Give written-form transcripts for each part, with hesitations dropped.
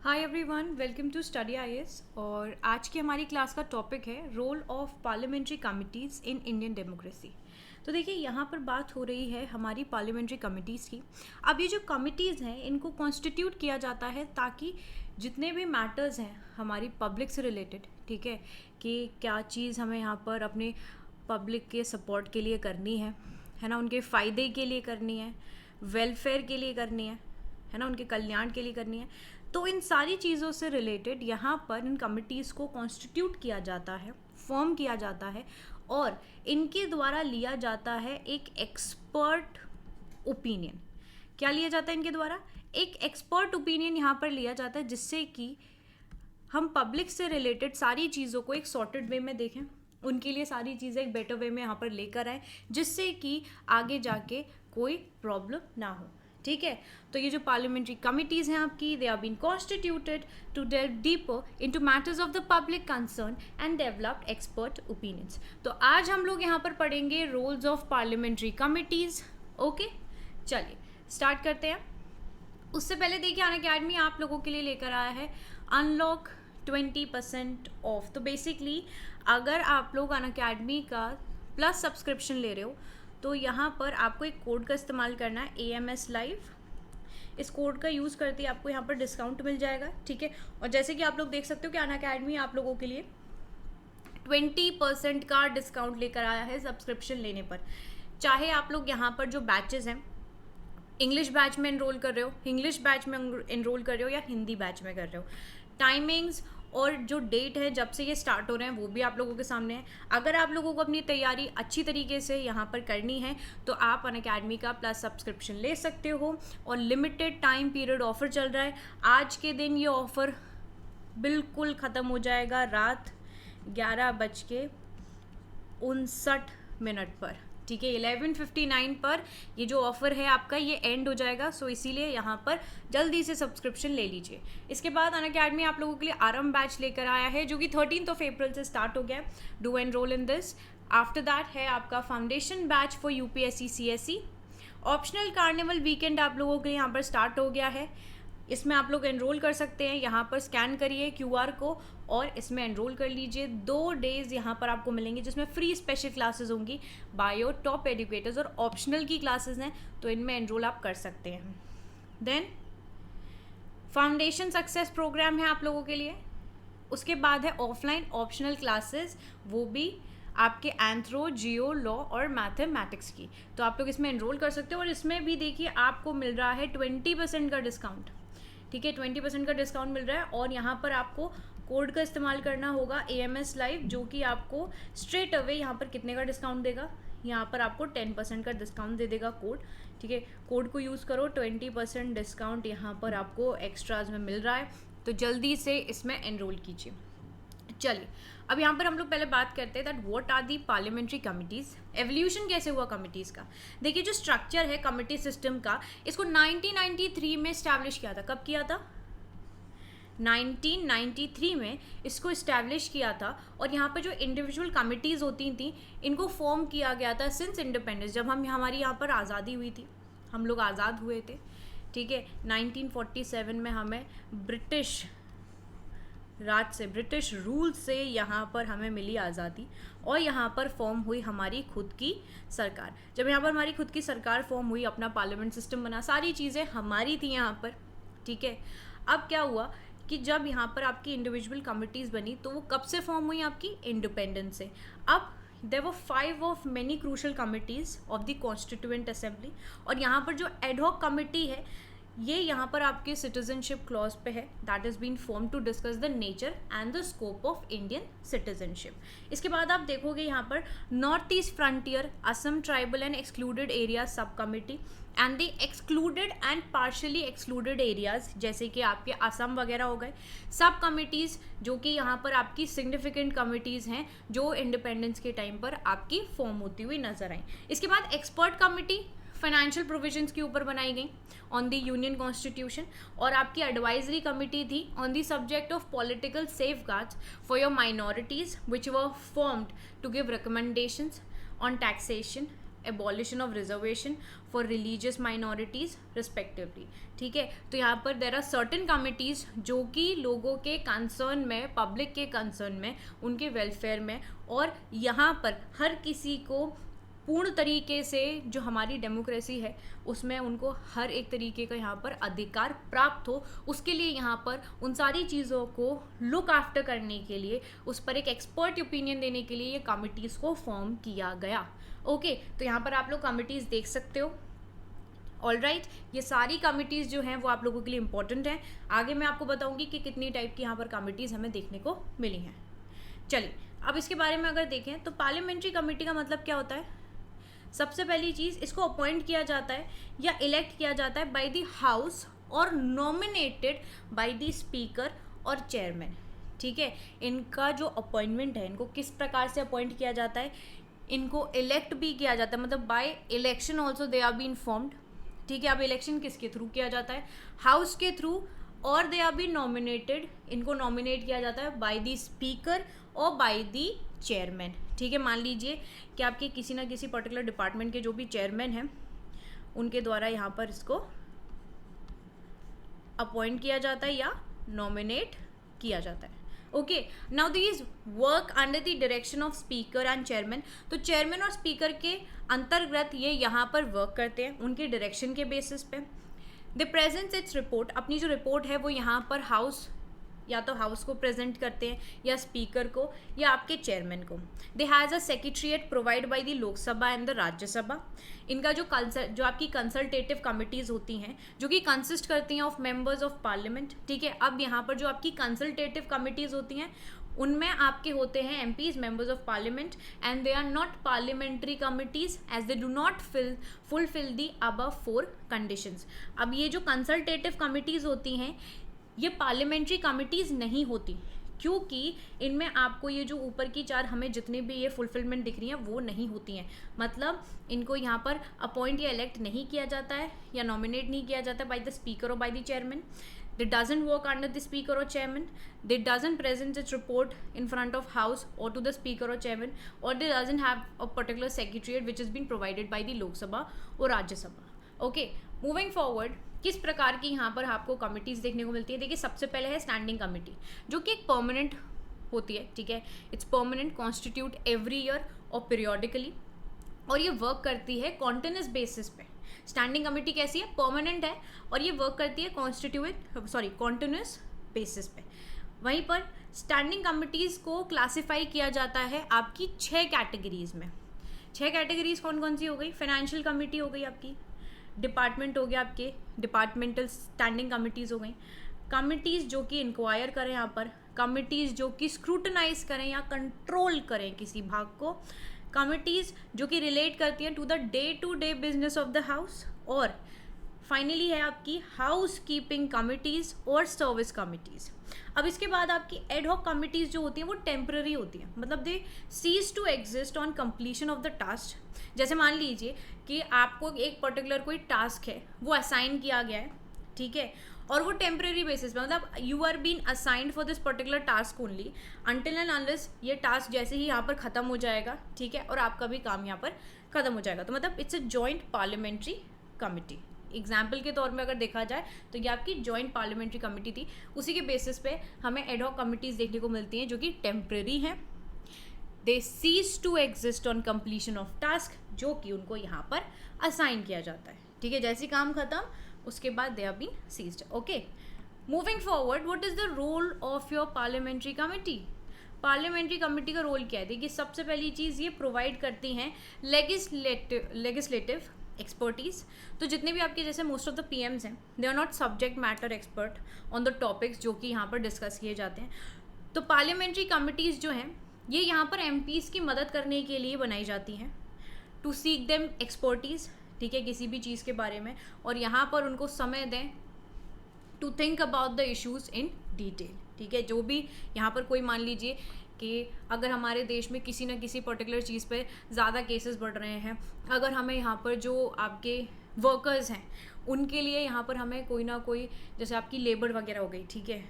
Hi everyone, welcome to study IAS. और आज की हमारी क्लास का टॉपिक है role of parliamentary committees in Indian democracy. तो देखिए, यहाँ पर बात हो रही है हमारी पार्लियामेंट्री कमिटीज़ की। अब ये जो कमिटीज़ हैं इनको कॉन्स्टिट्यूट किया जाता है ताकि जितने भी मैटर्स हैं हमारी पब्लिक से रिलेटेड, ठीक है, कि क्या चीज़ हमें यहाँ पर अपने पब्लिक के सपोर्ट के लिए करनी है ना, उनके फ़ायदे के लिए करनी है, वेलफेयर के लिए करनी है ना, उनके कल्याण के लिए करनी है। तो इन सारी चीज़ों से रिलेटेड यहाँ पर इन कमिटीज़ को कॉन्स्टिट्यूट किया जाता है, फॉर्म किया जाता है और इनके द्वारा लिया जाता है एक एक्सपर्ट ओपिनियन। क्या लिया जाता है इनके द्वारा? एक एक्सपर्ट ओपिनियन यहाँ पर लिया जाता है जिससे कि हम पब्लिक से रिलेटेड सारी चीज़ों को एक सॉर्टेड वे में देखें, उनके लिए सारी चीज़ें एक बेटर वे में यहाँ पर लेकर आए जिससे कि आगे जाके कोई प्रॉब्लम ना हो। ठीक है, तो ये जो पार्लियामेंट्री कमिटीज़ हैं आपकी, they are been constituted to delve deeper into matters of the public concern and develop expert opinions. तो आज हम लोग यहाँ पर पढ़ेंगे roles of parliamentary committees. Okay, चलिए स्टार्ट करते हैं। उससे पहले देखिए, अनअकैडमी आप लोगों के लिए लेकर आया है अनलॉक 20% ऑफ। तो बेसिकली अगर आप लोग अनअकैडमी का प्लस सब्सक्रिप्शन ले रहे हो तो यहाँ पर आपको एक कोड का इस्तेमाल करना है, AMS लाइव। इस कोड का यूज़ करते ही आपको यहाँ पर डिस्काउंट मिल जाएगा, ठीक है। और जैसे कि आप लोग देख सकते हो कि अनअकैडमी आप लोगों के लिए 20% का डिस्काउंट लेकर आया है सब्सक्रिप्शन लेने पर। चाहे आप लोग यहाँ पर जो बैचेस हैं, इंग्लिश बैच में एनरोल कर रहे हो, इंग्लिश बैच में एनरोल कर रहे हो या हिंदी बैच में कर रहे हो, टाइमिंग्स और जो डेट है जब से ये स्टार्ट हो रहे हैं वो भी आप लोगों के सामने है। अगर आप लोगों को अपनी तैयारी अच्छी तरीके से यहाँ पर करनी है तो आप अनअकैडमी का प्लस सब्सक्रिप्शन ले सकते हो और लिमिटेड टाइम पीरियड ऑफर चल रहा है। आज के दिन ये ऑफ़र बिल्कुल ख़त्म हो जाएगा रात 11:59 पर, ठीक है। 11:59 पर ये जो ऑफ़र है आपका ये एंड हो जाएगा। सो इसीलिए यहाँ पर जल्दी से सब्सक्रिप्शन ले लीजिए। इसके बाद अनअकैडमी आप लोगों के लिए आरंभ बैच लेकर आया है जो कि 13 अप्रैल से स्टार्ट हो गया। Do enrol in this. After that है आपका foundation batch for UPSC CSE। Optional carnival weekend आप लोगों के लिए यहाँ पर स्टार्ट हो गया है। इसमें आप लोग एनरोल कर सकते हैं, यहाँ पर स्कैन करिए QR को और इसमें एनरोल कर लीजिए। 2 डेज़ यहाँ पर आपको मिलेंगे जिसमें फ्री स्पेशल क्लासेस होंगी, बायो टॉप एजुकेटर्स और ऑप्शनल की क्लासेस हैं, तो इनमें एनरोल आप कर सकते हैं। देन फाउंडेशन सक्सेस प्रोग्राम है आप लोगों के लिए। उसके बाद है ऑफलाइन ऑप्शनल क्लासेस, वो भी आपके एंथ्रो, जियो, लॉ और मैथमेटिक्स की। तो आप लोग इसमें एनरोल कर सकते हो और इसमें भी देखिए आपको मिल रहा है 20% का डिस्काउंट, ठीक है। 20% का डिस्काउंट मिल रहा है और यहाँ पर आपको कोड का इस्तेमाल करना होगा AMS लाइव, जो कि आपको स्ट्रेट अवे यहाँ पर कितने का डिस्काउंट देगा, यहाँ पर आपको 10% का डिस्काउंट दे देगा कोड, ठीक है। कोड को यूज़ करो, 20% डिस्काउंट यहाँ पर आपको एक्स्ट्राज में मिल रहा है, तो जल्दी से इसमें एनरोल कीजिए। चलिए, अब यहाँ पर हम लोग पहले बात करते हैं that what are the parliamentary committees. Evolution कैसे हुआ कमिटीज़ का? देखिए, जो स्ट्रक्चर है कमिटी सिस्टम का, इसको 1993 में इस्टेब्लिश किया था। कब किया था? 1993 में इसको इस्टेब्लिश किया था। और यहाँ पर जो इंडिविजुअल कमिटीज़ होती थी इनको फॉर्म किया गया था सिंस इंडिपेंडेंस, जब हमारी यहाँ पर आज़ादी हुई थी, हम लोग आज़ाद हुए थे, ठीक है। 1947 में हमें ब्रिटिश राज से, ब्रिटिश रूल से यहाँ पर हमें मिली आज़ादी और यहाँ पर फॉर्म हुई हमारी खुद की सरकार। जब यहाँ पर हमारी खुद की सरकार फॉर्म हुई, अपना पार्लियामेंट सिस्टम बना, सारी चीज़ें हमारी थी यहाँ पर, ठीक है। अब क्या हुआ कि जब यहाँ पर आपकी इंडिविजुअल कमिटीज़ बनी तो वो कब से फॉर्म हुई? आपकी इंडिपेंडेंस से। अब there were 5 of many crucial committees of the constituent assembly. और यहाँ पर जो एडहॉक कमिटी है ये यहाँ पर आपके सिटीजनशिप क्लॉज पे है, that is been form to discuss the nature and the scope of Indian citizenship. इसके बाद आप देखोगे यहाँ पर north east frontier, Assam tribal and excluded area sub committee and the excluded and partially excluded areas, जैसे कि आपके असम वगैरह हो गए, सब कमिटीज़ जो कि यहाँ पर आपकी सिग्निफिकेंट कमिटीज़ हैं जो इंडिपेंडेंस के टाइम पर आपकी फॉर्म होती हुई नजर आई। इसके बाद एक्सपर्ट कमिटी फाइनेंशियल प्रोविजंस के ऊपर बनाई गई ऑन द यूनियन कॉन्स्टिट्यूशन, और आपकी एडवाइजरी कमिटी थी on the subject of political safeguards for your minorities which were formed to give recommendations on taxation, abolition of reservation for religious minorities respectively. ठीक है, तो यहाँ पर देर आर सर्टेन कमिटीज़ जो कि लोगों के कंसर्न में, पब्लिक के कंसर्न में, उनके वेलफेयर में, और यहाँ पर हर किसी को पूर्ण तरीके से जो हमारी डेमोक्रेसी है उसमें उनको हर एक तरीके का यहाँ पर अधिकार प्राप्त हो, उसके लिए यहाँ पर उन सारी चीज़ों को लुक आफ्टर करने के लिए, उस पर एक एक्सपर्ट ओपिनियन देने के लिए ये कमिटीज़ को फॉर्म किया गया। ओके, तो यहाँ पर आप लोग कमिटीज़ देख सकते हो। ऑलराइट, ये सारी कमिटीज़ जो हैं वो आप लोगों के लिए इंपॉर्टेंट हैं। आगे मैं आपको बताऊंगी कि कितनी टाइप की यहाँ पर कमिटीज़ हमें देखने को मिली हैं। चलिए, अब इसके बारे में अगर देखें तो पार्लियामेंट्री कमेटी का मतलब क्या होता है। सबसे पहली चीज़, इसको अपॉइंट किया जाता है या इलेक्ट किया जाता है बाय द हाउस और नॉमिनेटेड बाय द स्पीकर और चेयरमैन। ठीक है, इनका जो अपॉइंटमेंट है, इनको किस प्रकार से अपॉइंट किया जाता है, इनको इलेक्ट भी किया जाता है, मतलब by election also they are been formed. ठीक है, अब इलेक्शन किसके थ्रू किया जाता है, हाउस के थ्रू, और दे आर बी नॉमिनेटेड, इनको नॉमिनेट किया जाता है बाय द स्पीकर और बाय द चेयरमैन। ठीक है, मान लीजिए कि आपके किसी ना किसी पर्टिकुलर डिपार्टमेंट के जो भी चेयरमैन हैं उनके द्वारा यहाँ पर इसको अपॉइंट किया जाता है या नॉमिनेट किया जाता है। Okay, now these work under the direction of speaker and chairman. तो चेयरमैन और स्पीकर के अंतर्गत ये यहाँ पर वर्क करते हैं, उनके डायरेक्शन के बेसिस पे। द प्रेजेंट्स इट्स रिपोर्ट, अपनी जो रिपोर्ट है वो यहाँ पर हाउस, या तो हाउस को प्रेजेंट करते हैं या स्पीकर को या आपके चेयरमैन को। They has a secretariat provide by the Lok Sabha and the Rajya Sabha. इनका जो आपकी कंसल्टेटिव कमिटीज़ होती हैं जो कि कंसिस्ट करती हैं ऑफ मेंबर्स ऑफ पार्लियामेंट। ठीक है, अब यहाँ पर जो आपकी कंसल्टेटिव कमिटीज़ होती हैं उनमें आपके होते हैं MPs, members of parliament, and they are not parliamentary committees as they do not fulfil the above 4 conditions. अब ये जो कंसल्टेटिव कमिटीज़ होती हैं ये पार्लियामेंट्री कमिटीज़ नहीं होती, क्योंकि इनमें आपको ये जो ऊपर की 4 हमें जितने भी ये फुलफिलमेंट दिख रही हैं वो नहीं होती हैं। मतलब इनको यहाँ पर अपॉइंट या इलेक्ट नहीं किया जाता है या नॉमिनेट नहीं किया जाता बाय द स्पीकर और by the chairman. They doesn't work under the speaker or chairman. They doesn't present its report in front of house or to the speaker or chairman, or they doesn't have a particular secretariat which has been provided by the Lok Sabha और राज्य सभा। Okay, moving forward, किस प्रकार की यहाँ पर आपको committees देखने को मिलती है। देखिए, सबसे पहले है स्टैंडिंग कमेटी, जो कि एक परमानेंट होती है। ठीक है, it's permanent, constitute every year और पीरियोडिकली, और ये वर्क करती है कॉन्टिन्यूस बेसिस पे। स्टैंडिंग कमेटी कैसी है, परमानेंट है, और ये वर्क करती है कॉन्टिन्यूस बेसिस पे। वहीं पर स्टैंडिंग कमिटीज़ को क्लासिफाई किया जाता है आपकी 6 कैटेगरीज में। 6 कैटेगरीज कौन कौन सी हो गई, फाइनेंशियल कमेटी हो गई आपकी, डिपार्टमेंट हो गया आपके डिपार्टमेंटल स्टैंडिंग कमिटीज़ हो गई, कमिटीज़ जो कि इंक्वायर करें यहाँ पर, कमिटीज़ जो कि स्क्रूटनाइज करें या कंट्रोल करें किसी भाग को, कमिटीज़ जो कि रिलेट करती हैं to the day to day business of the house, और फाइनली है आपकी हाउस कीपिंग कमिटीज़ और सर्विस कमिटीज़। अब इसके बाद आपकी एडहॉक कमिटीज़ जो होती हैं वो टेम्पररी होती हैं, मतलब they cease to exist on completion of the task. जैसे मान लीजिए कि आपको एक पर्टिकुलर कोई टास्क है वो असाइन किया गया है, ठीक है, और वो टेम्परेरी बेसिस पे, मतलब you are been assigned for this particular task only until and unless ये टास्क जैसे ही यहाँ पर ख़त्म हो जाएगा, ठीक है, और आपका भी काम यहाँ पर ख़त्म हो जाएगा। तो मतलब it's a joint parliamentary committee. Example के तौर में अगर देखा जाए तो ये आपकी जॉइंट पार्लियामेंट्री कमेटी थी। उसी के बेसिस पे हमें एडहॉक कमिटीज़ देखने को मिलती हैं जो कि टेम्परेरी हैं। They cease to exist on completion of task, जो कि उनको यहाँ पर असाइन किया जाता है, ठीक है, जैसे काम खत्म उसके बाद they are been ceased. Okay, moving forward, what is the role of your parliamentary committee. Parliamentary committee का रोल क्या है, देखिए सबसे पहली चीज़ ये प्रोवाइड करती हैं लेजिस्लेटिव एक्सपर्टीज़। तो जितने भी आपके जैसे मोस्ट ऑफ द पीएम्स हैं they are not subject matter expert on the topics जो कि यहाँ पर डिस्कस किए जाते हैं। तो पार्लियामेंट्री कमिटीज़ जो हैं ये यहाँ पर एमपीज़ की मदद करने के लिए बनाई जाती हैं, टू सीक देम एक्सपर्टीज़, ठीक है, किसी भी चीज़ के बारे में, और यहाँ पर उनको समय दें to think about the issues in detail, ठीक है। जो भी यहाँ पर कोई मान लीजिए कि अगर हमारे देश में किसी न किसी पर्टिकुलर चीज़ पे ज़्यादा केसेस बढ़ रहे हैं, अगर हमें यहाँ पर जो आपके वर्कर्स हैं उनके लिए यहाँ पर हमें कोई ना कोई, जैसे आपकी लेबर वगैरह हो गई, ठीक है,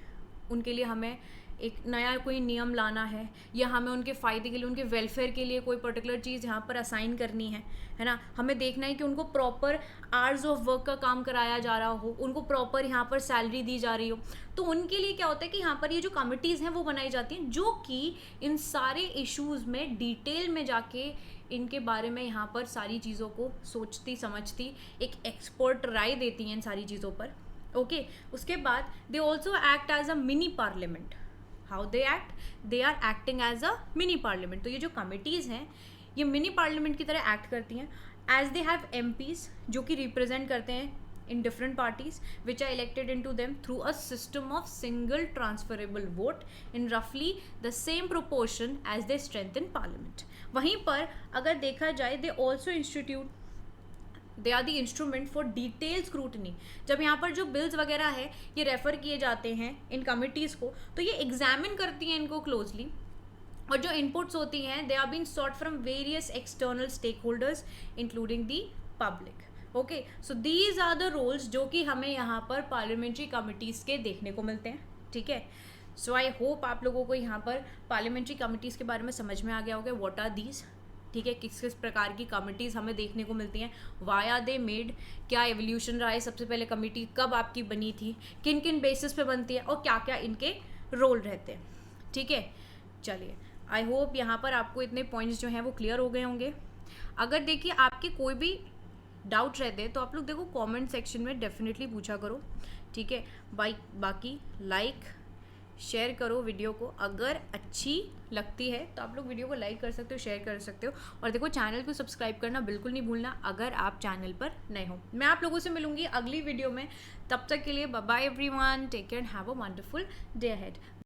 उनके लिए हमें एक नया कोई नियम लाना है, या हमें उनके फ़ायदे के लिए, उनके वेलफेयर के लिए कोई पर्टिकुलर चीज़ यहाँ पर असाइन करनी है ना, हमें देखना है कि उनको प्रॉपर आवर्स ऑफ वर्क का काम कराया जा रहा हो, उनको प्रॉपर यहाँ पर सैलरी दी जा रही हो, तो उनके लिए क्या होता है कि यहाँ पर ये जो कमिटीज़ हैं वो बनाई जाती हैं, जो कि इन सारे इश्यूज़ में डिटेल में जाके इनके बारे में यहाँ पर सारी चीज़ों को सोचती समझती एक एक्सपर्ट राय देती हैं इन सारी चीज़ों पर। ओके उसके बाद they also act as a mini parliament. How they act? They are acting as a mini parliament. तो ये जो कमिटीज़ हैं ये मिनी पार्लियामेंट की तरह एक्ट करती हैं, एज दे हैव MPs जो कि रिप्रेजेंट करते हैं in different parties which are elected into them through a system of single transferable vote in roughly the same proportion as they strengthen parliament. वहीं पर अगर देखा जाए they also they are the instrument for detailed scrutiny. जब यहाँ पर जो bills वगैरह है ये रेफर किए जाते हैं इन कमिटीज़ को, तो ये एग्जामिन करती हैं इनको क्लोजली, और जो इनपुट्स होती हैं they are being sought from various external stakeholders including the public. Okay so these are the roles जो कि हमें यहाँ पर पार्लियामेंट्री कमिटीज़ के देखने को मिलते हैं। ठीक है, सो आई होप आप लोगों को यहाँ पर पार्लियामेंट्री कमिटीज़ के बारे में समझ में आ गया होगा व्हाट आर दीज। ठीक है, किस किस प्रकार की कमिटीज़ हमें देखने को मिलती हैं, वाई आर दे मेड, क्या एवोल्यूशन रहा है, सबसे पहले कमिटी कब आपकी बनी थी, किन किन बेसिस पे बनती है, और क्या क्या इनके रोल रहते हैं। ठीक है, चलिए आई होप यहाँ पर आपको इतने पॉइंट्स जो हैं वो क्लियर हो गए होंगे। अगर देखिए आपके कोई भी डाउट रहते हैं तो आप लोग देखो कमेंट सेक्शन में डेफिनेटली पूछा करो। ठीक है, बाकी लाइक शेयर करो वीडियो को, अगर अच्छी लगती है तो आप लोग वीडियो को लाइक कर सकते हो, शेयर कर सकते हो, और देखो चैनल को सब्सक्राइब करना बिल्कुल नहीं भूलना अगर आप चैनल पर नए हो। मैं आप लोगों से मिलूंगी अगली वीडियो में, तब तक के लिए bye bye everyone, take care and have a wonderful day ahead.